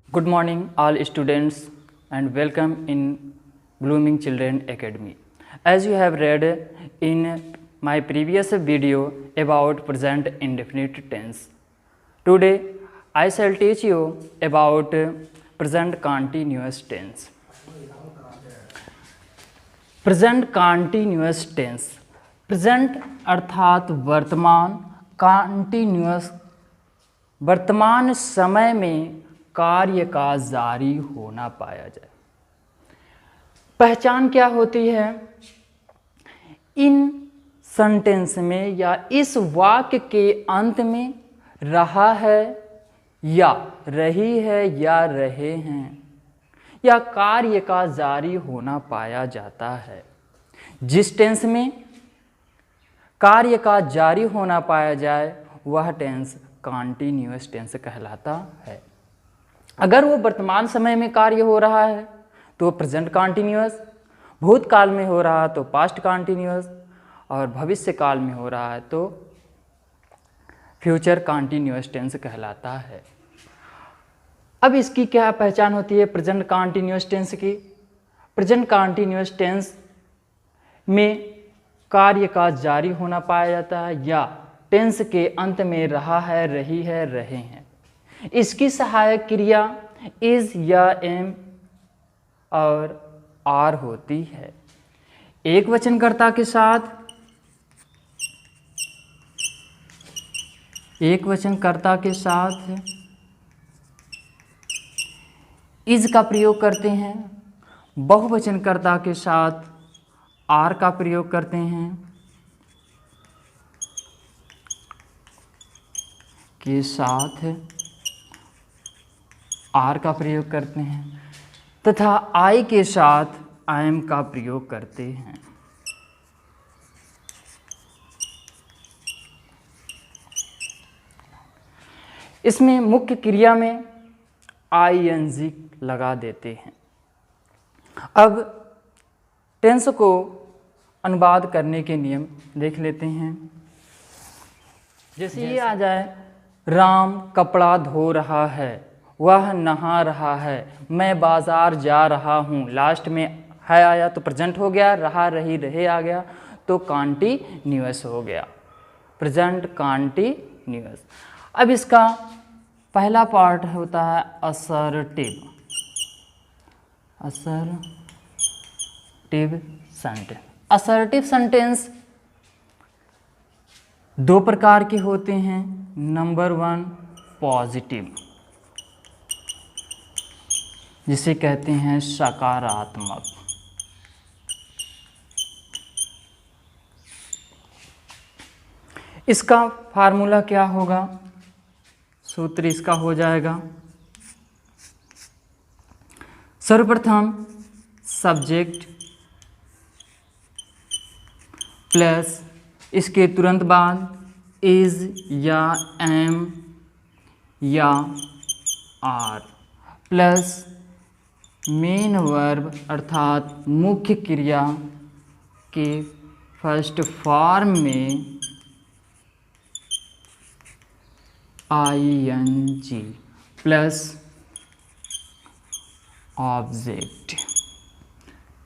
Good morning, all students, and welcome in Blooming Children Academy. As you have read in my previous video about present indefinite tense, today I shall teach you about present continuous tense. Present continuous tense, present अर्थात वर्तमान, continuous वर्तमान समय में कार्य का जारी होना पाया जाए। पहचान क्या होती है? इन सेंटेंस में या इस वाक्य के अंत में रहा है या रही है या रहे हैं या कार्य का जारी होना पाया जाता है। जिस टेंस में कार्य का जारी होना पाया जाए वह टेंस कॉन्टीन्यूअस टेंस कहलाता है। अगर वो वर्तमान समय में कार्य हो रहा है तो प्रेजेंट कॉन्टीन्यूअस, भूतकाल में हो रहा है तो पास्ट कॉन्टीन्यूअस और भविष्य काल में हो रहा है तो फ्यूचर कॉन्टीन्यूअस टेंस कहलाता है। अब इसकी क्या पहचान होती है प्रेजेंट कॉन्टीन्यूअस टेंस की? प्रेजेंट कॉन्टीन्यूअस टेंस में कार्य का जारी होना पाया जाता है या टेंस के अंत में रहा है, रही है, रहे हैं। इसकी सहायक क्रिया इज या एम और आर होती है। एक वचनकर्ता के साथ इज का प्रयोग करते हैं, बहुवचनकर्ता के साथ आर का प्रयोग करते हैं, के साथ आर का प्रयोग करते हैं तथा आई के साथ आई एम का प्रयोग करते हैं। इसमें मुख्य क्रिया में आईएनजी लगा देते हैं। अब टेंस को अनुवाद करने के नियम देख लेते हैं। जैसे ये आ जाए, राम कपड़ा धो रहा है, वह नहा रहा है, मैं बाजार जा रहा हूँ। लास्ट में है आया तो प्रेजेंट हो गया, रहा, रही, रहे आ गया तो कॉन्टीन्यूअस हो गया, प्रेजेंट कॉन्टीन्यूअस। अब इसका पहला पार्ट होता है असर्टिव सेंटेंस। असर्टिव सेंटेंस दो प्रकार के होते हैं। नंबर 1 पॉजिटिव, जिसे कहते हैं सकारात्मक। इसका फार्मूला क्या होगा? सूत्र इसका हो जाएगा, सर्वप्रथम सब्जेक्ट प्लस इसके तुरंत बाद इज या एम या आर प्लस मेन वर्ब अर्थात मुख्य क्रिया के फर्स्ट फॉर्म में आईएनजी प्लस ऑब्जेक्ट।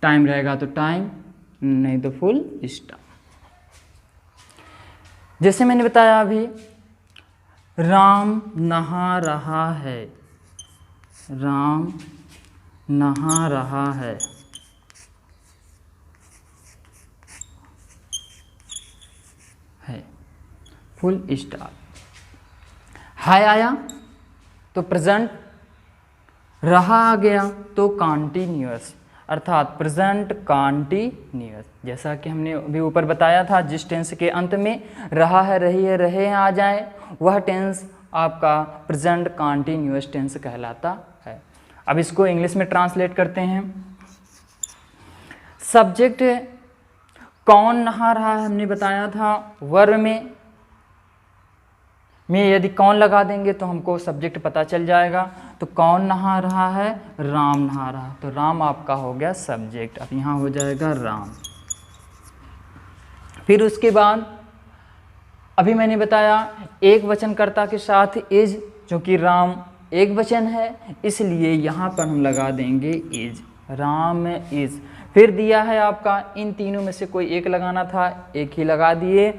टाइम रहेगा तो टाइम, नहीं तो फुल स्टॉप। जैसे मैंने बताया अभी, राम नहा रहा है, राम नहा रहा है, फुल स्टॉप। है आया तो प्रेजेंट, रहा आ गया तो कॉन्टीन्यूअस अर्थात प्रेजेंट कॉन्टीन्यूअस। जैसा कि हमने अभी ऊपर बताया था, जिस टेंस के अंत में रहा है, रही है, रहे हैं आ जाए वह टेंस आपका प्रेजेंट कॉन्टीन्यूअस टेंस कहलाता है। अब इसको इंग्लिश में ट्रांसलेट करते हैं। सब्जेक्ट कौन नहा रहा है हमने बताया था, वर्ब में यदि कौन लगा देंगे तो हमको सब्जेक्ट पता चल जाएगा। तो कौन नहा रहा है? राम नहा रहा है, तो राम आपका हो गया सब्जेक्ट। अब यहाँ हो जाएगा राम। फिर उसके बाद अभी मैंने बताया एक वचनकर्ता के साथ इज, जो कि राम एक वचन है, इसलिए यहाँ पर हम लगा देंगे इज, राम इज। फिर दिया है आपका इन तीनों में से कोई एक लगाना था, एक ही लगा दिए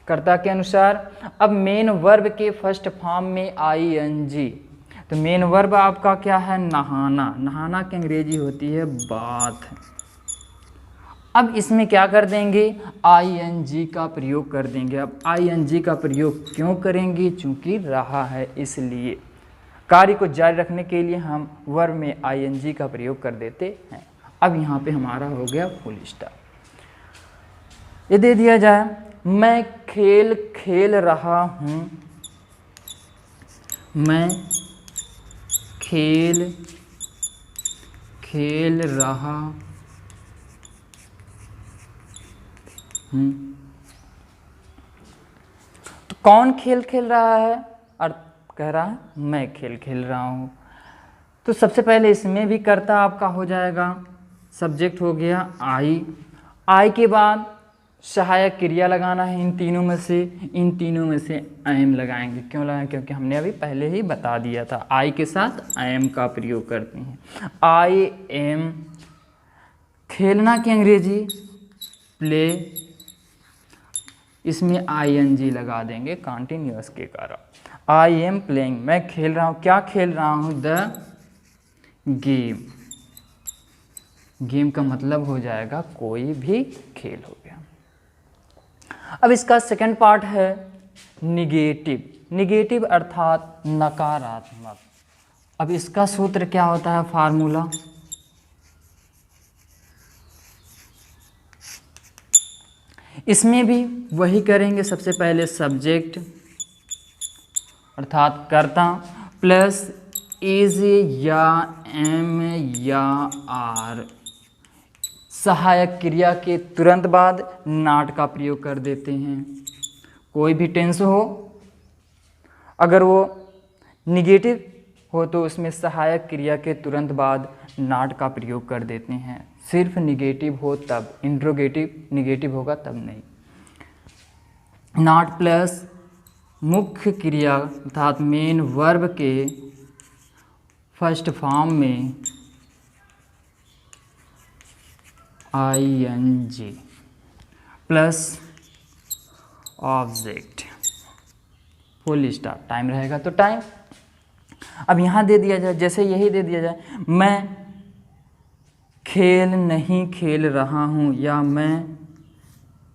कर्ता के अनुसार। अब मेन वर्ब के फर्स्ट फॉर्म में ing, तो मेन वर्ब आपका क्या है, नहाना। नहाना की अंग्रेजी होती है बाथ। अब इसमें क्या कर देंगे, ing का प्रयोग कर देंगे। अब ing का प्रयोग क्यों करेंगे, चूंकि रहा है इसलिए। कार्य को जारी रखने के लिए हम वर्ब में ing का प्रयोग कर देते हैं। अब यहाँ पे हमारा हो गया फुल स्टॉप। ये दे दिया जाए, मैं खेल खेल रहा हूँ, मैं खेल खेल रहा हूँ। तो कौन खेल खेल रहा है, अर्थ कह रहा है मैं खेल खेल रहा हूँ। तो सबसे पहले इसमें भी कर्ता आपका हो जाएगा, सब्जेक्ट हो गया आई के बाद सहायक क्रिया लगाना है। इन तीनों में से एम लगाएंगे। क्यों लगाएंगे, क्योंकि हमने अभी पहले ही बता दिया था आई के साथ एम का प्रयोग करते हैं। आई एम, खेलना की अंग्रेजी प्ले, इसमें ing लगा देंगे कॉन्टिन्यूअस के कारण। आई एम प्लेइंग, मैं खेल रहा हूँ। क्या खेल रहा हूँ, द गेम। गेम का मतलब हो जाएगा कोई भी खेल हो गया। अब इसका सेकंड पार्ट है निगेटिव। निगेटिव अर्थात नकारात्मक। अब इसका सूत्र क्या होता है, फार्मूला, इसमें भी वही करेंगे। सबसे पहले सब्जेक्ट अर्थात कर्ता प्लस इज या एम या आर, सहायक क्रिया के तुरंत बाद नॉट का प्रयोग कर देते हैं। कोई भी टेंस हो, अगर वो निगेटिव हो तो उसमें सहायक क्रिया के तुरंत बाद नॉट का प्रयोग कर देते हैं। सिर्फ निगेटिव हो तब, इंट्रोगेटिव निगेटिव होगा तब नहीं। नॉट प्लस मुख्य क्रिया अर्थात मेन वर्ब के फर्स्ट फॉर्म में ing plus object, full stop. Time रहेगा तो टाइम। अब यहाँ दे दिया जाए, जैसे यही दे दिया जाए, मैं खेल नहीं खेल रहा हूँ या मैं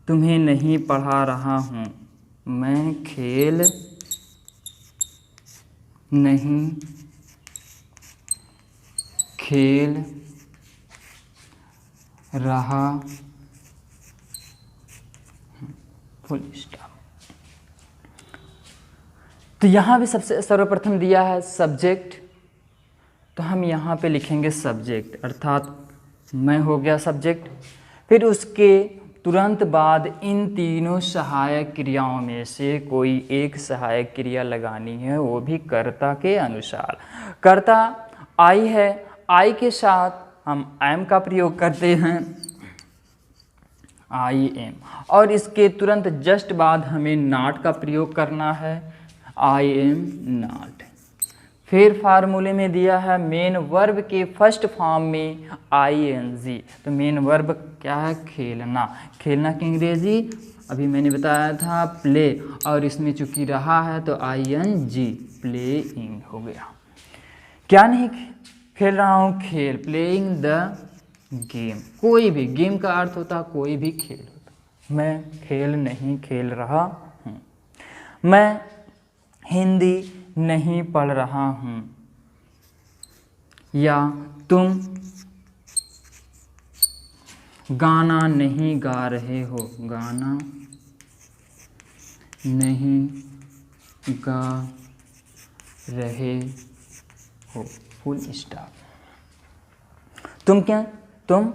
तुम्हें नहीं पढ़ा रहा हूँ। मैं खेल नहीं खेल रहा, फुल स्टॉप। तो यहाँ भी सबसे सर्वप्रथम दिया है सब्जेक्ट, तो हम यहाँ पे लिखेंगे सब्जेक्ट अर्थात मैं हो गया सब्जेक्ट। फिर उसके तुरंत बाद इन तीनों सहायक क्रियाओं में से कोई एक सहायक क्रिया लगानी है, वो भी कर्ता के अनुसार। कर्ता आई है, आई के साथ हम एम का प्रयोग करते हैं, आई एम, और इसके तुरंत जस्ट बाद हमें नॉट का प्रयोग करना है, आई एम नॉट। फिर फार्मूले में दिया है मेन वर्ब के फर्स्ट फॉर्म में ing, तो मेन वर्ब क्या है, खेलना। खेलना की अंग्रेजी अभी मैंने बताया था प्ले, और इसमें चूंकि रहा है तो ing, प्लेइंग हो गया। क्या नहीं खेल रहा हूँ, खेल, प्लेइंग द गेम। कोई भी, गेम का अर्थ होता है कोई भी खेल होता। मैं खेल नहीं खेल रहा हूँ, मैं हिंदी नहीं पढ़ रहा हूँ, या तुम गाना नहीं गा रहे हो, गाना नहीं गा रहे हो, फुल स्टॉप। तुम क्या, तुम,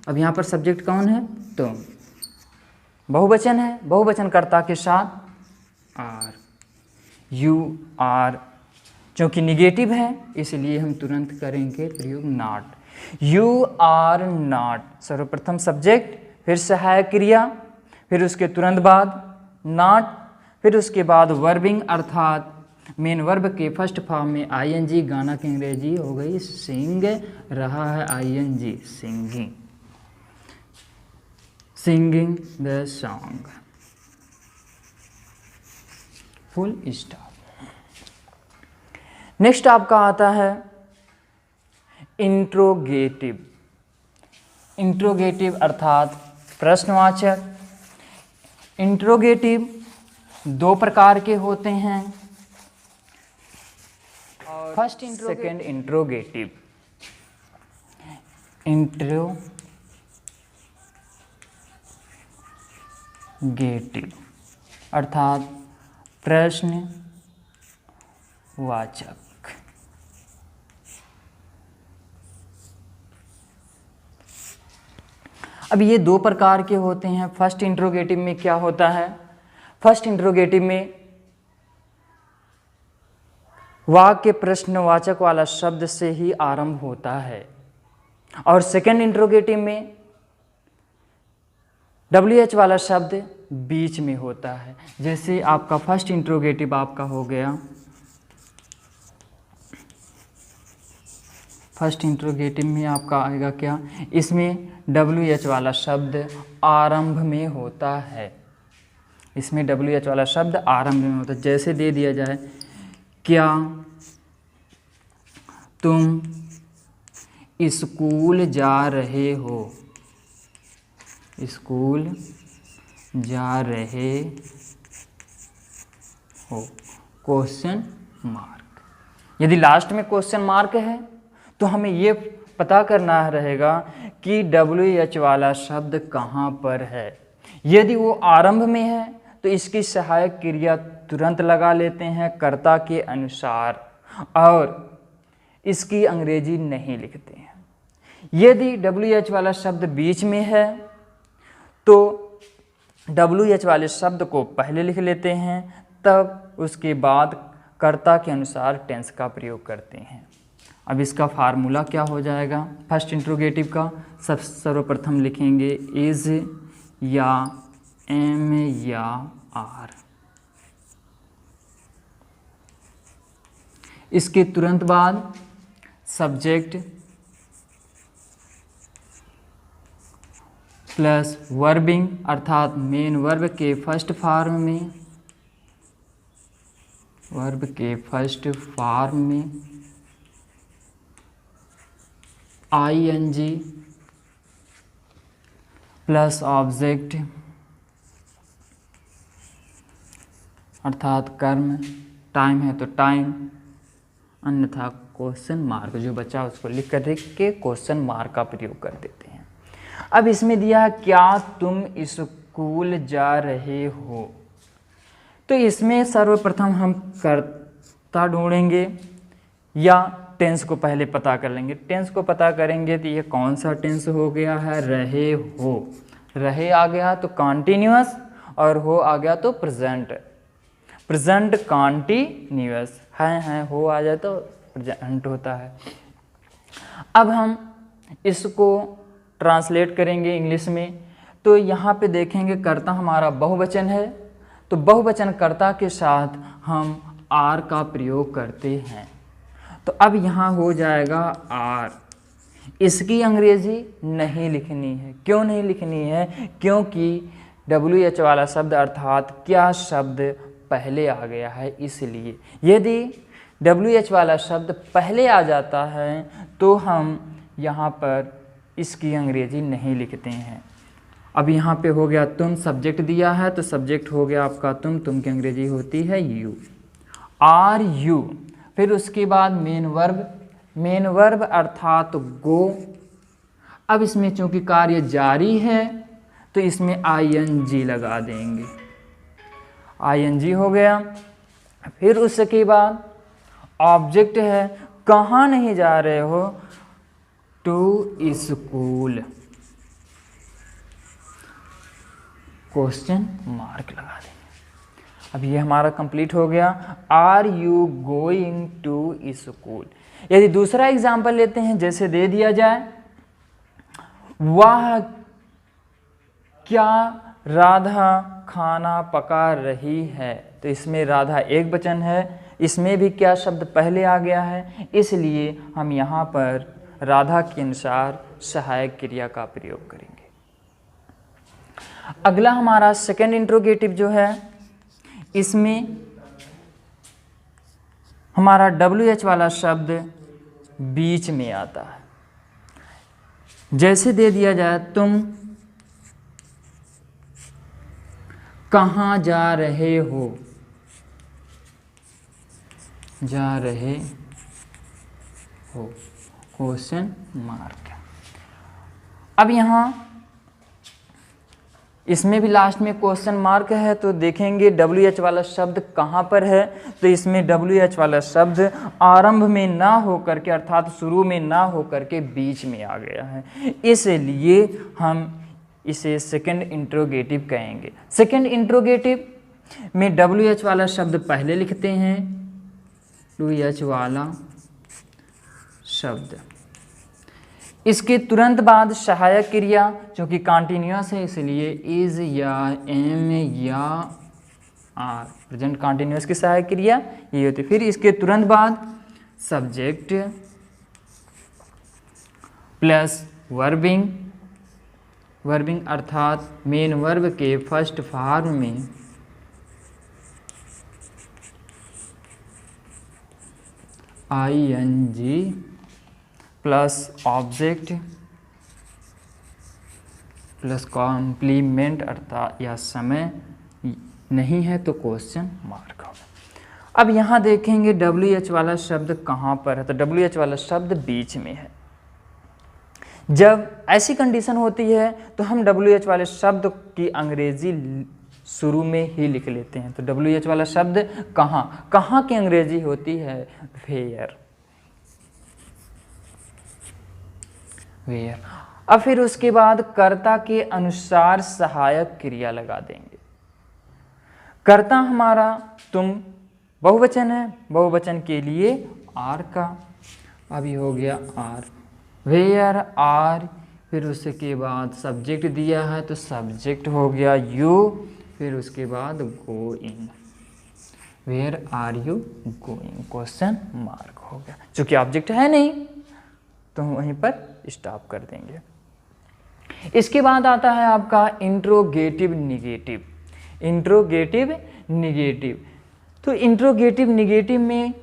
अब यहाँ पर सब्जेक्ट कौन है, तुम। बहुवचन है, बहुवचन कर्ता के साथ आर, यू आर। क्योंकि निगेटिव है इसलिए हम तुरंत करेंगे प्रयोग नॉट, यू आर नॉट। सर्वप्रथम सब्जेक्ट, फिर सहायक क्रिया, फिर उसके तुरंत बाद नॉट, फिर उसके बाद वर्बिंग अर्थात मेन वर्ब के फर्स्ट फॉर्म में आईएनजी, गाना की अंग्रेजी हो गई सिंग, रहा है ING singing, singing the song, full stop. Next आपका आता है इंट्रोगेटिव। इंट्रोगेटिव अर्थात प्रश्नवाचक। इंट्रोगेटिव दो प्रकार के होते हैं, फर्स्ट सेकेंड इंट्रोगेटिव। इंट्रोगेटिव अर्थात प्रश्नवाचक। अब ये दो प्रकार के होते हैं। फर्स्ट इंट्रोगेटिव में क्या होता है, फर्स्ट इंट्रोगेटिव में वाक्य प्रश्नवाचक वाला शब्द से ही आरंभ होता है, और सेकेंड इंट्रोगेटिव में WH वाला शब्द बीच में होता है। जैसे आपका फर्स्ट इंट्रोगेटिव आपका हो गया, फर्स्ट इंट्रोगेटिव में आपका आएगा क्या, इसमें WH वाला शब्द आरंभ में होता है, इसमें WH वाला शब्द आरंभ में होता है। जैसे दे दिया जाए, क्या तुम स्कूल जा रहे हो, स्कूल जा रहे हो, क्वेश्चन मार्क। यदि लास्ट में क्वेश्चन मार्क है तो हमें ये पता करना रहेगा कि WH वाला शब्द कहाँ पर है। यदि वो आरंभ में है तो इसकी सहायक क्रिया तुरंत लगा लेते हैं कर्ता के अनुसार, और इसकी अंग्रेजी नहीं लिखते हैं। यदि WH वाला शब्द बीच में है तो WH वाले शब्द को पहले लिख लेते हैं, तब उसके बाद कर्ता के अनुसार टेंस का प्रयोग करते हैं। अब इसका फार्मूला क्या हो जाएगा फर्स्ट इंट्रोगेटिव का, सर्वप्रथम लिखेंगे इज या एम या आर। इसके तुरंत बाद सब्जेक्ट प्लस वर्बिंग अर्थात मेन वर्ब के फर्स्ट फॉर्म में, वर्ब के फर्स्ट फॉर्म में ING प्लस ऑब्जेक्ट अर्थात कर्म, टाइम है तो टाइम, अन्यथा क्वेश्चन मार्क, जो बचा उसको लिख के क्वेश्चन मार्क का प्रयोग कर देते हैं। अब इसमें दिया है क्या तुम स्कूल जा रहे हो, तो इसमें सर्वप्रथम हम कर्ता ढूंढेंगे या टेंस को पहले पता कर लेंगे। टेंस को पता करेंगे तो ये कौन सा टेंस हो गया है, रहे हो। रहे आ गया तो कॉन्टिन्यूअस, और हो आ गया तो प्रेजेंट, प्रेजेंट कॉन्टिन्यूअस है, हो आ जाए तो प्रेजेंट होता है। अब हम इसको ट्रांसलेट करेंगे इंग्लिश में, तो यहाँ पे देखेंगे कर्ता हमारा बहुवचन है, तो बहुवचन कर्ता के साथ हम आर का प्रयोग करते हैं। तो अब यहाँ हो जाएगा आर। इसकी अंग्रेजी नहीं लिखनी है। क्यों नहीं लिखनी है? क्योंकि WH वाला शब्द अर्थात क्या शब्द पहले आ गया है, इसलिए। यदि WH वाला शब्द पहले आ जाता है तो हम यहाँ पर इसकी अंग्रेजी नहीं लिखते हैं। अब यहाँ पे हो गया तुम, सब्जेक्ट दिया है तो सब्जेक्ट हो गया आपका तुम की अंग्रेजी होती है यू, आर यू। फिर उसके बाद मेन वर्ब अर्थात गो। अब इसमें चूंकि कार्य जारी है तो इसमें ING लगा देंगे, ING हो गया। फिर उसके बाद ऑब्जेक्ट है, कहाँ नहीं जा रहे हो, टू स्कूल, क्वेश्चन मार्क लगा देंगे। अब ये हमारा कंप्लीट हो गया। Are you going to school. यदि दूसरा एग्जाम्पल लेते हैं, जैसे दे दिया जाए वह क्या राधा खाना पका रही है, तो इसमें राधा एक वचन है, इसमें भी क्या शब्द पहले आ गया है, इसलिए हम यहाँ पर राधा के अनुसार सहायक क्रिया का प्रयोग करेंगे। अगला हमारा सेकंड इंट्रोगेटिव जो है, इसमें हमारा WH वाला शब्द बीच में आता है। जैसे दे दिया जाए, तुम कहाँ जा रहे हो, जा रहे हो, क्वेश्चन मार्क। अब यहाँ इसमें भी लास्ट में क्वेश्चन मार्क है, तो देखेंगे WH वाला शब्द कहाँ पर है। तो इसमें WH वाला शब्द आरंभ में ना होकर के, अर्थात शुरू में ना होकर के बीच में आ गया है, इसलिए हम इसे सेकंड इंट्रोगेटिव कहेंगे। सेकंड इंट्रोगेटिव में WH वाला शब्द पहले लिखते हैं, WH वाला शब्द, इसके तुरंत बाद सहायक क्रिया, जो कि कॉन्टिन्यूअस है इसलिए इज या एम या आर, प्रेजेंट कॉन्टिन्यूअस की सहायक क्रिया ये होती है। फिर इसके तुरंत बाद सब्जेक्ट प्लस वर्बिंग, वर्बिंग अर्थात मेन वर्ब के फर्स्ट फॉर्म में ING plus object plus complement अर्थात या समय नहीं है तो क्वेश्चन मार्क होगा। अब यहाँ देखेंगे WH वाला शब्द कहाँ पर है, तो WH वाला शब्द बीच में है। जब ऐसी कंडीशन होती है तो हम WH वाले शब्द की अंग्रेजी शुरू में ही लिख लेते हैं। तो WH वाला शब्द कहाँ की अंग्रेजी होती है, वेयर, वेयर। अब फिर उसके बाद कर्ता के अनुसार सहायक क्रिया लगा देंगे। कर्ता हमारा तुम बहुवचन है, बहुवचन के लिए आर का, अभी हो गया आर, वेयर आर। फिर उसके बाद सब्जेक्ट दिया है तो सब्जेक्ट हो गया यू, फिर उसके बाद going, where are you going, question mark हो गया। चूंकि ऑब्जेक्ट है नहीं तो हम वहीं पर स्टॉप कर देंगे। इसके बाद आता है आपका इंट्रोगेटिव निगेटिव। इंट्रोगेटिव निगेटिव, तो इंट्रोगेटिव निगेटिव में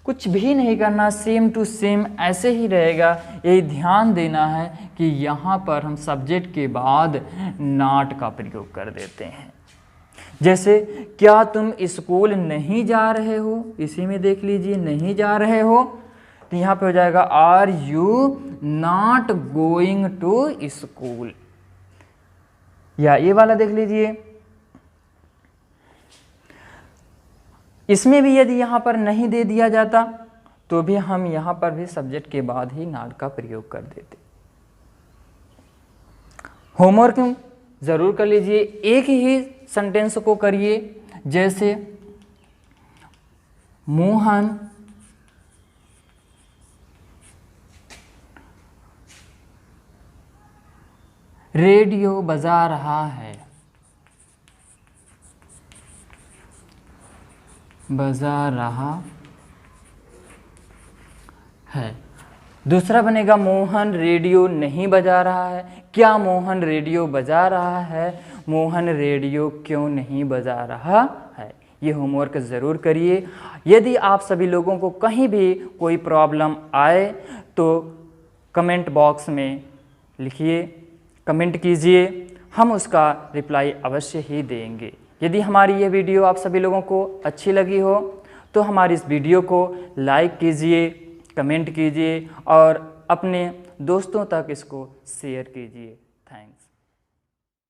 कुछ भी नहीं करना, सेम टू सेम ऐसे ही रहेगा। यही ध्यान देना है कि यहाँ पर हम सब्जेक्ट के बाद नॉट का प्रयोग कर देते हैं। जैसे क्या तुम स्कूल नहीं जा रहे हो, इसी में देख लीजिए नहीं जा रहे हो, तो यहाँ पे हो जाएगा are you not going to school. या ये वाला देख लीजिए, इसमें भी यदि यहाँ पर नहीं दे दिया जाता तो भी हम यहाँ पर भी सब्जेक्ट के बाद ही नॉट का प्रयोग कर देते। होमवर्क जरूर कर लीजिए, एक ही सेंटेंस को करिए। जैसे मोहन रेडियो बजा रहा है, बजा रहा है। दूसरा बनेगा मोहन रेडियो नहीं बजा रहा है। क्या मोहन रेडियो बजा रहा है, मोहन रेडियो क्यों नहीं बजा रहा है। ये होमवर्क ज़रूर करिए। यदि आप सभी लोगों को कहीं भी कोई प्रॉब्लम आए तो कमेंट बॉक्स में लिखिए, कमेंट कीजिए, हम उसका रिप्लाई अवश्य ही देंगे। यदि हमारी ये वीडियो आप सभी लोगों को अच्छी लगी हो तो हमारी इस वीडियो को लाइक कीजिए, कमेंट कीजिए और अपने दोस्तों तक इसको शेयर कीजिए। थैंक्स।